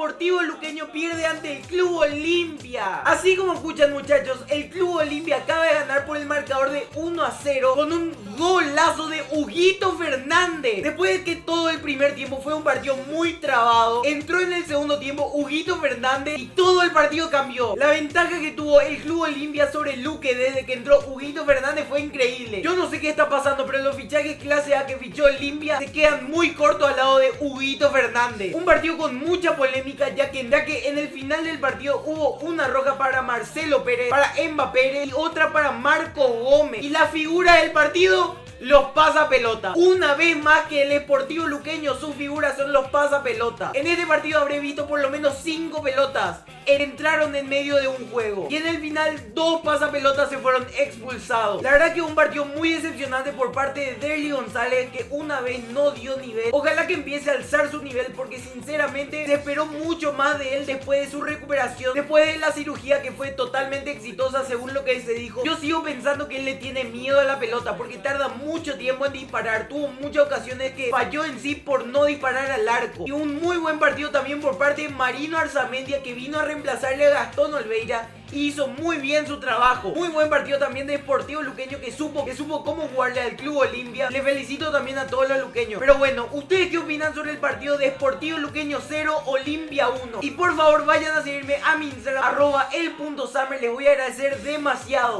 Deportivo Luqueño pierde ante el Club Olimpia. Así como escuchan, muchachos, el Club Olimpia acaba de ganar por el marcador de 1-0 con un golazo de Huguito Fernández. Después de que todo el primer tiempo fue un partido muy trabado, entró en el segundo tiempo Huguito Fernández y todo el partido cambió. La ventaja que tuvo el Club Olimpia sobre Luque desde que entró Huguito Fernández fue increíble. Yo no sé qué está pasando, pero los fichajes clase A que fichó Olimpia se quedan muy cortos al lado de Huguito Fernández. Un partido con mucha polémica, ya que en el final del partido hubo una roja para Marcelo Pérez, para Emba Pérez y otra para Marco Gómez. Y la figura del partido, los pasapelota. Una vez más que el Sportivo Luqueño, sus figuras son los pasapelota. En este partido habré visto por lo menos 5 pelotas entraron en medio de un juego. Y en el final 2 pasapelotas se fueron expulsados. La verdad que un partido muy decepcionante por parte de Derly González, que una vez no dio nivel. Ojalá que empiece a alzar su nivel, porque sinceramente se esperó mucho más de él después de su recuperación, después de la cirugía que fue totalmente exitosa según lo que se dijo. Yo sigo pensando que él le tiene miedo a la pelota porque tarda mucho tiempo en disparar. Tuvo muchas ocasiones que falló en sí por no disparar al arco. Y un muy buen partido también por parte de Marino Arzamendia, que vino a reemplazarle a Gastón Olveira y hizo muy bien su trabajo. Muy buen partido también de Deportivo Luqueño, que supo cómo jugarle al Club Olimpia. Le felicito también a todos los luqueños. Pero bueno, ¿ustedes qué opinan sobre el partido de Deportivo Luqueño 0, Olimpia 1? Y por favor vayan a seguirme a mi Instagram, @el.summer. Les voy a agradecer demasiado.